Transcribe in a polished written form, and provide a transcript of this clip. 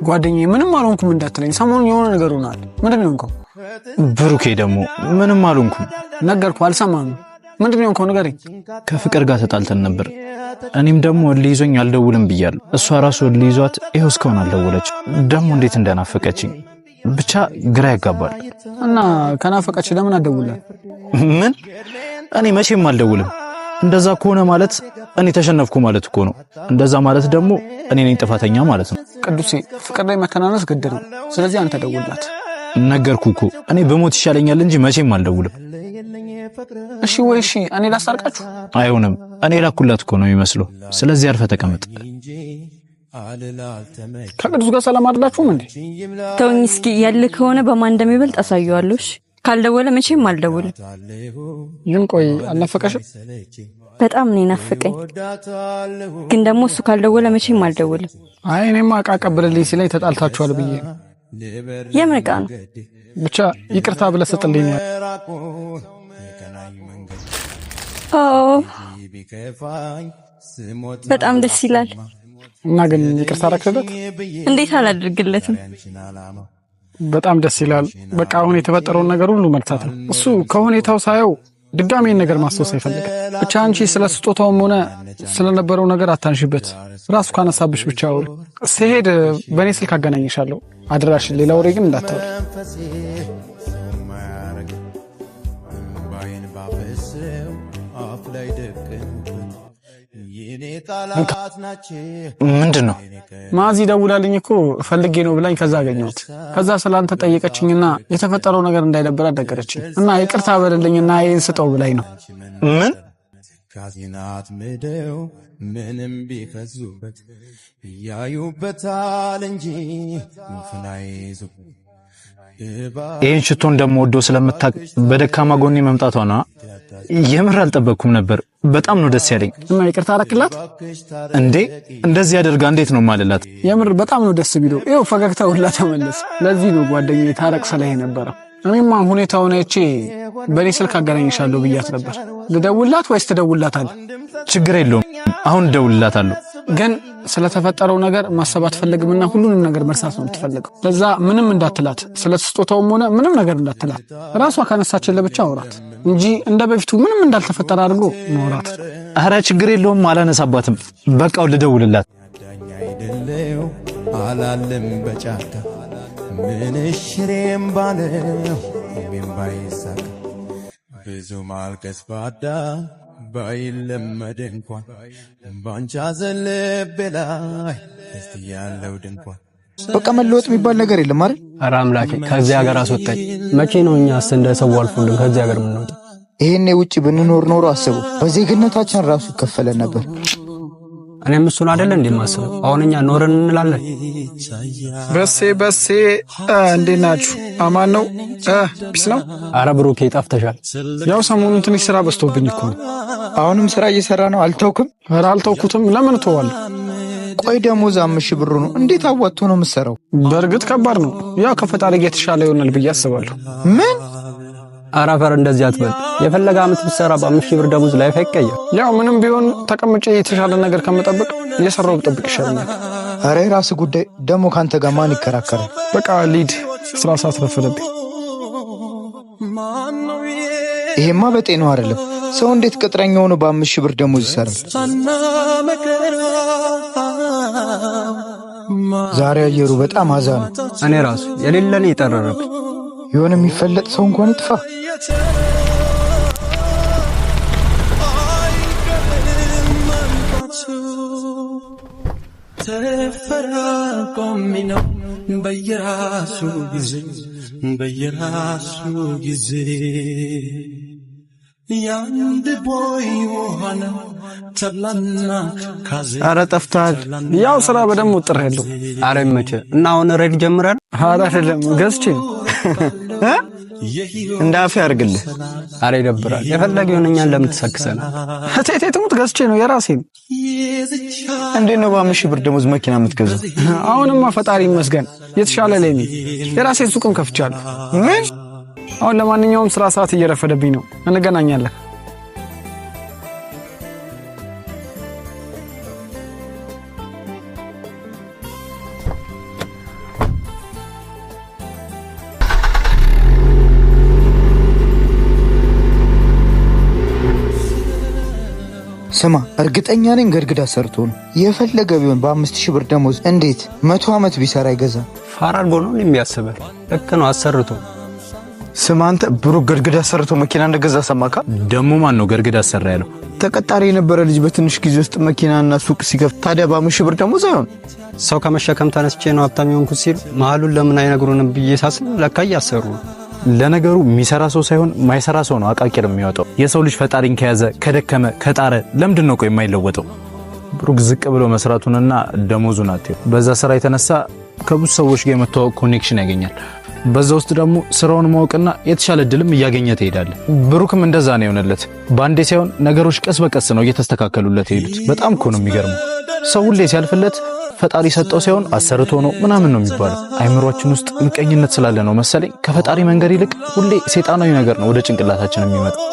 ጓደኛዬ ምንም አልሆንኩም እንዳትለኝ ሰሞኑን የሆነ ነገር ሆኗል ምንድነው እንኮ ብሩኬ ደግሞ ምንም አልሆንኩም ነገርኩ አልሰማም ምንድነው እንኮ ንገረኝ ከፍቅር ጋር ተጣልተን ነበር እኔም ደግሞ ሊይዞኝ አልደውልም ብያለሁ እሷ ራሱ ሊይዟት ይሄው እስካሁን አልደወለች ደግሞ እንዴት እንደናፈቀችኝ ብቻ ግራ ያጋባል እና ከናፈቀች ለምን አትደውልላት ምን እኔ መቼም አልደውልም እንደዛ ከሆነ ማለት እኔ ተሸነፍኩ ማለት እኮ ነው እንደዛ ማለት ደግሞ እኔ ነኝ ጥፋተኛ ማለት ነው ቅዱሴ ፍቅር ላይ መተናነስ ግድ ነው ስለዚህ አንተ ደውልላት ነገርኩ እኮ እኔ በሞት ይሻለኛል እንጂ መቼም አልደውልም እሺ ወይ እሺ እኔ ላስታርቃችሁ አይሆንም እኔ ላኩላት እኮ ነው የሚመስለው ስለዚህ አርፈ ተቀመጥ ከቅዱስ ጋር ሰላም አይደላችሁም እንዴ ተውኝ እስኪ ያለ ከሆነ በማን እንደሚበልጥ አሳየዋለሽ ካልደወለ መቼም አልደውልም ይሁን ቆይ አልናፈቀሽም በጣም ነው ናፈቀኝ ግን ደግሞ እሱ ካልደወለ መቼም አልደውልም አይ እኔማ አቃቀብልልኝ ሲለኝ ተጣልታችኋል ብዬ የምርቃ ነው ብቻ ይቅርታ ብለ ሰጥልኝ በጣም ደስ ይላል እና ግን ይቅርታ አደረክለት እንዴት አላደርግለትም በጣም ደስ ይላል በቃ አሁን የተፈጠረው ነገር ሁሉ መርሳት ነው እሱ ከሁኔታው ሳይው ድጋሜ ነገር ማስተዋወስ አይፈልግም ብቻ አንቺ ስለስጦታውም ሆነ ስለነበረው ነገር አታንሽበት ራሱ ካነሳብሽ ብቻ አውሪ ሲሄድ በኔ ስልክ አገናኝሻለሁ አድራሽን ሌላ ወሬ ግን እንዳታወሪ ምንድነው ማዚ ደውላልኝ እኮ ፈልጌ ነው ብላኝ ከዛ አገኘሁት ከዛ ስላንተ ጠየቀችኝና የተፈጠረው ነገር እንዳይደብር አደረገችኝ እና ይቅርታ በልልኝና ይሄን ስጠው ብላኝ ነው ምን ካዚናት ምደው ምንም ቢከዙበት ያዩበታል እንጂ ፍናይዙ ይሄን ሽቶ እንደምወደው ስለምታቅ በደካማ ጎኔ መምጣቷ ነው የምር አልጠበቅኩም ነበር በጣም ነው ደስ ያለኝ እና ይቅርታ አረክላት እንዴ እንደዚህ ያደርጋ እንዴት ነው ማለላት የምር በጣም ነው ደስ ቢለው ይሄው ፈገግታው ሁላ ተመለሰ ለዚህ ነው ጓደኛዬ ታረቅ ስለይ ነበር እኔማ ሁኔታውን አይቼ በኔ ስልክ አገናኝሻለሁ ብያት ነበር ልደውልላት ወይስ ትደውልላታለህ ችግር የለውም አሁን እደውልላታለሁ ግን ስለተፈጠረው ነገር ማሰብ አትፈልግምና ሁሉንም ነገር መርሳት ነው የምትፈልገው ለዛ ምንም እንዳትላት ስለተስጦታውም ሆነ ምንም ነገር እንዳትላት ራሷ ካነሳችልህ ብቻ አውራት እንጂ እንደበፊቱ ምንም እንዳልተፈጠረ አድርጎ ማውራት አረ ችግር የለውም አላነሳባትም በቃው ልደውልላት ዳኛ አይደለው አላለም በጫካ ምን ሽሬም ባለው ባይሳካ ብዙ ማልቀስ ባዳ ባይለመድ እንኳን ባንቻ ዘልብ ላይ እስቲ ያለው ድንኳን በቃ መለወጥ የሚባል ነገር የለም አይደል ኧረ አምላኬ ከዚህ ሀገር አስወጣኝ መቼ ነው እኛስ እንደሰው አልፉልን ከዚህ ሀገር ምን ነው ይሄኔ ውጪ ብንኖር ኖሮ አስቡ በዜግነታችን ራሱ ከፈለን ነበር እኔም እሱን አይደል እንደማስበው አሁንኛ ኖርን እንላለን በሴ እንዴናችሁ አማን ነው ፒስ ነው አረ ብሩኬ ጠፍተሻል ያው ሰሞኑን ትንሽ ስራ በዝቶብኝ እኮ አሁንም ስራ እየሰራ ነው አልተውክም አረ አልተውኩትም ለምን ተዋል ቆይ ደሞዝ 5,000 ብር ነው እንዴት አዋጥቶ ነው የምሰራው በርግጥ ከባድ ነው ያው ከፈጣሪ ጋር የተሻለ ይሆናል ብዬ አስባለሁ ምን አራፈር እንደዚህ አትበል የፈለጋ አመት ብትሰራ በ5,000 ብር ደሞዝ ላይ ፈቀየ ያው ምንም ቢሆን ተቀምጬ የተሻለ ነገር ከመጠበቅ እየሰራው ብጠብቅ ይሻላል አረ ራስ ጉዳይ ደሞ ካንተ ጋር ማን ይከራከራል በቃ ሊድ ስራ ሰዓት ረፈደብኝ ይሄማ በጤናው አይደለም ሰው እንዴት ቅጥረኛ ሆኖ በ5,000 ብር ደሞዝ ይሰራል ዛሬ አየሩ በጣም አዛን እኔ ራሱ የሌለኔ ይጠረረብ የሆነ የሚፈለጥ ሰው እንኳን ይጥፋ ተፈራቆሚነው በየራሱ ጊዜ ያንድ ቦይ ሆነ ተብላና ካዜ አረ ጠፍታል ያው ስራ በደም ወጥር ያለው አረ መቼ እና አሁን ሬድ ጀምራል አረ አይደለም ገዝቼ እንዳፍ ያርግልህ አረ ይደብራል የፈለገውን እኛን ለምን ተሰክሰና እቴቴቱት ገዝቼ ነው የራሴን እንዴ ነው በ5,000 ብር ደሞዝ መኪና የምትገዛው አሁንማ ፈጣሪ ይመስገን የተሻለ ለኔ የራሴን ሱቅም ከፍቻለሁ ምን አሁን ለማንኛውም ስራ ሰዓት እየረፈደብኝ ነው እንገናኛለን ስማ እርግጠኛ ነኝ ገድግዳ ሰርቶ ነው። የፈለገ ቢሆን በ5000 ብር ደሞዝ እንዴት 100 ዓመት ቢሰራ አይገዛም? ፋራ አድርጎ ነው የሚያስበው። ልክ ነው አሰርቶ። ስማ አንተ ብሩክ ገድግዳ ሰርቶ መኪና እንደገዛ ሰማካ? ደግሞ ማን ነው ገድግዳ ሰራ ያለው? ተቀጣሪ የነበረ ልጅ በትንሽ ጊዜ ውስጥ መኪናና ሱቅ ሲከፍት ታዲያ በ5000 ብር ደሞዝ አይሆን? ሰው ከመሸከም ተነስቼ ነው ሀብታም የሆንኩት ሲሉ መሀሉን ለምን አይነግሩንም ብዬ ሳስብ ለካ እያሰሩ ነው። ለነገሩ የሚሰራ ሰው ሳይሆን ማይሰራ ሰው ነው አቃቂር የሚያወጣው። የሰው ልጅ ፈጣሪን ከያዘ ከደከመ ከጣረ ለምንድን ነው ቆይ የማይለወጠው? ብሩክ ዝቅ ብሎ መስራቱንና ደሞዙን አጥቶ በዛ ስራ የተነሳ ከብዙ ሰዎች ጋር የመተዋወቅ ኮኔክሽን ያገኛል። በዛ ውስጥ ደግሞ ስራውን ማወቅና የተሻለ እድልም እያገኘ ትሄዳለ። ብሩክም እንደዛ ነው የሆነለት። ባንዴ ሳይሆን ነገሮች ቀስ በቀስ ነው እየተስተካከሉለት ሄዱት። በጣም እኮ ነው የሚገርመው። ሰው ሁሌ ሲያልፍለት ፈጣሪ ሰጠው ሳይሆን አሰርቶ ነው ምናምን ነው የሚባለው። አይምሮአችን ውስጥ ምቀኝነት ስላለ ነው መሰለኝ ከፈጣሪ መንገድ ይልቅ ሁሌ ሰይጣናዊ ነገር ነው ወደ ጭንቅላታችን የሚመጣው።